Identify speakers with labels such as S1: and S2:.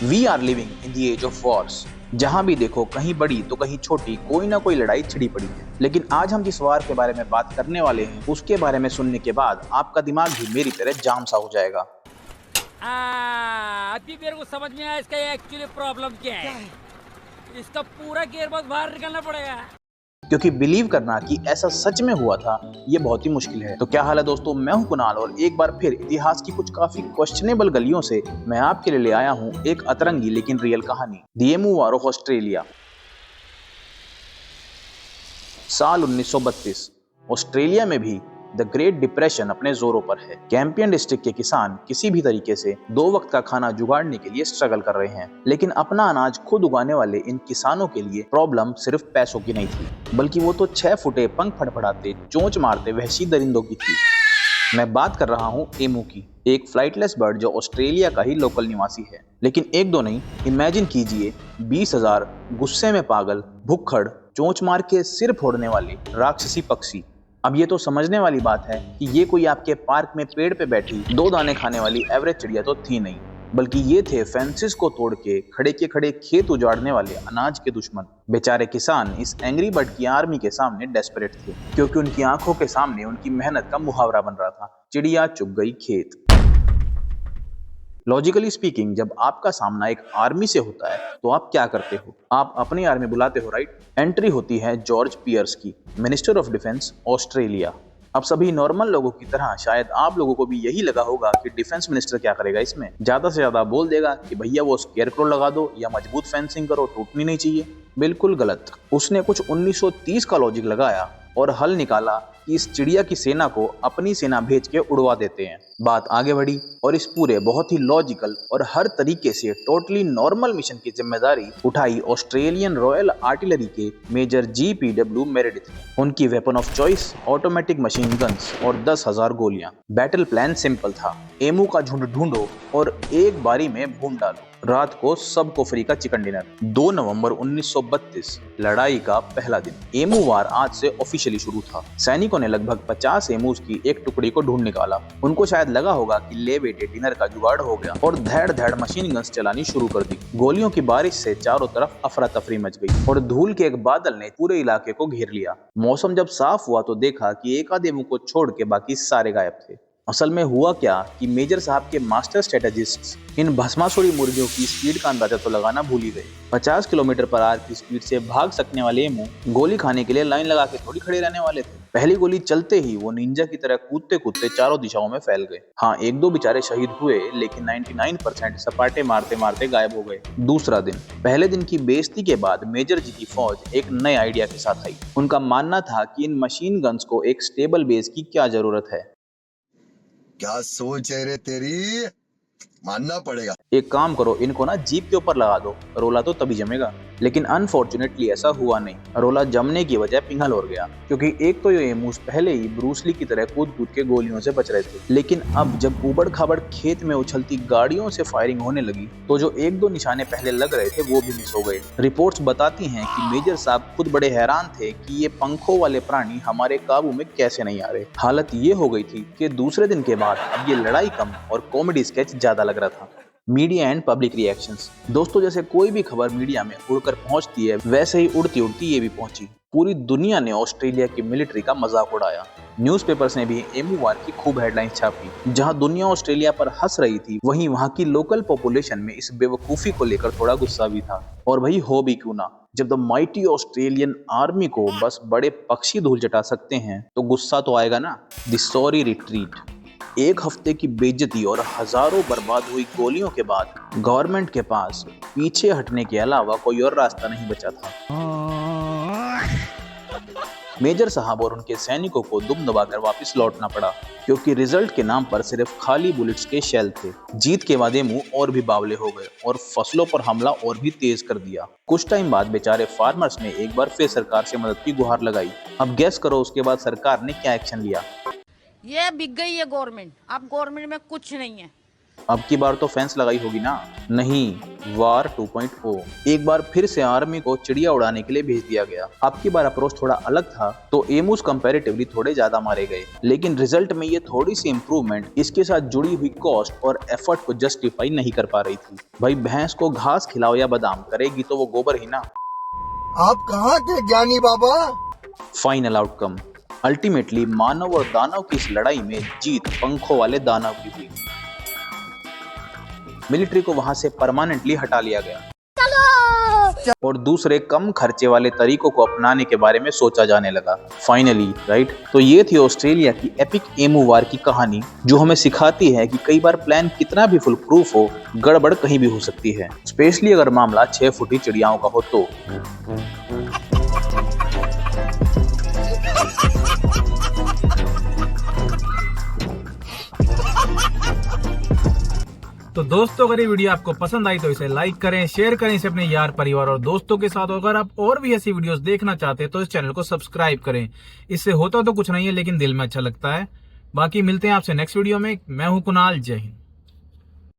S1: We are living in the age of wars. जहां भी देखो कहीं बड़ी तो कहीं छोटी कोई ना कोई लड़ाई छिड़ी पड़ी है। लेकिन आज हम जिस वार के बारे में बात करने वाले हैं उसके बारे में सुनने के बाद आपका दिमाग भी मेरी तरह जाम सा हो जाएगा।
S2: अभी मेरे को समझ में आया इसका एक्चुअली प्रॉब्लम क्या है। इसका पूरा गियरबॉक्स बाहर निकालना पड़ेगा।
S1: क्योंकि बिलीव करना कि ऐसा सच में हुआ था ये बहुत ही मुश्किल है। तो क्या हाल है दोस्तों, मैं हूं कुणाल और एक बार फिर इतिहास की कुछ काफी क्वेश्चनेबल गलियों से मैं आपके लिए ले आया हूं एक अतरंगी लेकिन रियल कहानी, the emu war of Australia. साल 1932 ऑस्ट्रेलिया में भी द ग्रेट डिप्रेशन अपने जोरों पर है। कैंपियन डिस्ट्रिक्ट के किसान किसी भी तरीके से 2 वक्त का खाना जुगाड़ने के लिए स्ट्रगल कर रहे हैं। लेकिन अपना अनाज खुद उगाने वाले इन किसानों के लिए प्रॉब्लम सिर्फ पैसों की नहीं थी, बल्कि वो तो 6 फुटे पंख फड़फड़ाते चोंच मारते वहशी दरिंदों की थी। मैं बात कर रहा हूँ एमू की, एक फ्लाइटलेस बर्ड जो ऑस्ट्रेलिया का ही लोकल निवासी है। लेकिन एक दो नहीं, इमेजिन कीजिए 20,000 गुस्से में पागल, भुक्खड़, चोंच मार के सिर फोड़ने वाले राक्षसी पक्षी। अब ये तो समझने वाली बात है कि ये कोई आपके पार्क में पेड़ पे बैठी 2 दाने खाने वाली एवरेज चिड़िया तो थी नहीं, बल्कि ये थे फेंसिस को तोड़ के खड़े खेत उजाड़ने वाले अनाज के दुश्मन। बेचारे किसान इस एंग्री बर्ड की आर्मी के सामने डेस्परेट थे, क्योंकि उनकी आंखों के सामने उनकी मेहनत का मुहावरा बन रहा था, चिड़िया चुग गई खेत। लॉजिकली स्पीकिंग, जब आपका सामना एक आर्मी से होता है तो आप क्या करते हो? आप अपनी आर्मी बुलाते हो, राइट? एंट्री होती है जॉर्ज पियर्स की, मिनिस्टर ऑफ डिफेंस ऑस्ट्रेलिया। अब सभी नॉर्मल लोगों की तरह शायद आप लोगों को भी यही लगा होगा कि डिफेंस मिनिस्टर क्या करेगा इसमें, ज्यादा से ज्यादा बोल देगा कि भैया वो स्केयरक्रो लगा दो या मजबूत फेंसिंग करो, टूटनी नहीं चाहिए। बिल्कुल गलत। उसने कुछ 1930 का लॉजिक लगाया और हल निकाला कि इस चिड़िया की सेना को अपनी सेना भेज के उड़वा देते हैं। बात आगे बढ़ी और इस पूरे बहुत ही लॉजिकल और हर तरीके से टोटली नॉर्मल मिशन की जिम्मेदारी उठाई ऑस्ट्रेलियन रॉयल आर्टिलरी के मेजर GPW मेरेडिथ ने। उनकी weapon of choice automatic machine guns और 10,000 गोलियां। बैटल प्लान सिंपल था, एमू का झुंड ढूंढो और एक बारी में भून डालो। रात को सबको फ्री का चिकन डिनर। 2 नवंबर 1932 लड़ाई का पहला दिन। एमू वार आज से ऑफिशियली शुरू था। सैनिकों ने लगभग 50 एमूज की एक टुकड़ी को ढूंढ निकाला। उनको शायद लगा होगा कि ले बेटे डिनर का जुगाड़ हो गया, और धैड़ धैड़ मशीन गन्स चलानी शुरू कर दी। गोलियों की बारिश से चारों तरफ अफरा तफरी मच गई और धूल के एक बादल ने पूरे इलाके को घेर लिया। मौसम जब साफ हुआ तो देखा कि एक आध एमू को छोड़ के बाकी सारे गायब थे। असल में हुआ क्या कि मेजर साहब के मास्टर स्ट्रेटेजिस्ट्स इन भस्मासुरी मुर्गियों की स्पीड का अंदाजा तो लगाना भूल ही गए। 50 किलोमीटर पर आवर की स्पीड से भाग सकने वाले एमू गोली खाने के लिए लाइन लगा के थोड़ी खड़े रहने वाले थे। पहली गोली चलते ही वो निंजा की तरह कूदते कूदते चारों दिशाओं में फैल गए। हाँ, 1-2 बेचारे शहीद हुए, लेकिन 99% सपाटे मारते मारते गायब हो गए। दूसरा दिन। पहले दिन की बेइज्जती के बाद मेजर जी की फौज एक नए आइडिया के साथ आई। उनका मानना था कि इन मशीन गन्स को एक स्टेबल बेस की क्या जरूरत है।
S3: क्या सोच है रे तेरी, मानना पड़ेगा।
S1: एक काम करो, इनको ना जीप के ऊपर लगा दो, रोला तो तभी जमेगा। लेकिन अनफॉर्चुनेटली ऐसा हुआ नहीं। रोला जमने की वजह पिघल और गया, क्योंकि एक तो ये एमूस पहले ही ब्रूसली की तरह कूद कूद के गोलियों से बच रहे थे। लेकिन अब जब उबड़ खाबड़ खेत में उछलती गाड़ियों से फायरिंग होने लगी तो जो 1-2 निशाने पहले लग रहे थे वो भी मिस हो गए। रिपोर्ट्स बताती हैं कि मेजर साहब खुद बड़े हैरान थे कि ये पंखों वाले प्राणी हमारे काबू में कैसे नहीं आ रहे। हालत ये हो गई थी कि दूसरे दिन के बाद अब ये लड़ाई कम और कॉमेडी स्केच ज्यादा लग रहा था। Media and public reactions. दोस्तों, जैसे कोई भी खबर मीडिया में उड़कर पहुंचती है, वैसे ही उड़ती उड़ती ये भी पहुंची। पूरी दुनिया ने ऑस्ट्रेलिया की मिलिट्री का मजाक उड़ाया। न्यूज़पेपर्स ने भी एमू वार की खूब हेडलाइंस छापी। जहां दुनिया ऑस्ट्रेलिया पर हंस रही थी, वहीं वहां की लोकल पॉपुलेशन में इस बेवकूफी को लेकर थोड़ा गुस्सा भी था। और भाई हो भी क्यों ना, जब द माइटी ऑस्ट्रेलियन आर्मी को बस बड़े पक्षी धूल चटा सकते हैं तो गुस्सा तो आएगा ना। The sorry retreat. 1 हफ्ते की बेइज्जती और हजारों बर्बाद हुई गोलियों के बाद गवर्नमेंट के पास पीछे हटने के अलावा कोई और रास्ता नहीं बचा था। मेजर साहब और उनके सैनिकों को दुम दबाकर वापस लौटना पड़ा, क्योंकि रिजल्ट के नाम पर सिर्फ खाली बुलेट्स के शेल थे। जीत के बाद एमू और भी बावले हो गए और फसलों पर हमला और भी तेज कर दिया। कुछ टाइम बाद बेचारे फार्मर्स ने एक बार फिर सरकार से मदद की गुहार लगाई। अब गेस करो उसके बाद सरकार ने क्या एक्शन लिया?
S4: ये बिक गई है गवर्नमेंट, अब गवर्नमेंट में कुछ नहीं है।
S1: अब की बार तो फेंस लगाई होगी ना? नहीं, वार 2.0। एक बार फिर से आर्मी को चिड़िया उड़ाने के लिए भेज दिया गया। अब की बार अप्रोच थोड़ा अलग था, तो एमूस कंपैरेटिवली थोड़े ज्यादा मारे गए, लेकिन रिजल्ट में ये थोड़ी सी इंप्रूवमेंट इसके साथ जुड़ी हुई कॉस्ट और एफर्ट को जस्टिफाई नहीं कर पा रही थी। भाई भैंस को घास खिलाओ या बादाम, करेगी तो वो गोबर ही ना।
S3: आप कहाँ के ज्ञानी बाबा?
S1: फाइनल आउटकम, अल्टीमेटली मानव और दानव की इस लड़ाई में जीत पंखों वाले दानव की हुई। मिलिट्री को वहां से परमानेंटली हटा लिया गया और दूसरे कम खर्चे वाले तरीकों को अपनाने के बारे में सोचा जाने लगा फाइनली, राइट। तो ये थी ऑस्ट्रेलिया की एपिक एमू वार की कहानी, जो हमें सिखाती है कि कई बार प्लान कितना भी फुल प्रूफ हो, गड़बड़ कहीं भी हो सकती है, स्पेशली अगर मामला 6 फुटी चिड़ियाओं का हो तो।
S5: तो दोस्तों अगर ये वीडियो आपको पसंद आई तो इसे लाइक करें, शेयर करें इसे अपने यार परिवार और दोस्तों के साथ। अगर आप और भी ऐसी वीडियोस देखना चाहते हैं तो इस चैनल को सब्सक्राइब करें। इससे होता तो कुछ नहीं है, लेकिन दिल में अच्छा लगता है। बाकी मिलते हैं आपसे नेक्स्ट वीडियो में। मैं हूं कुणाल, जय हिंद।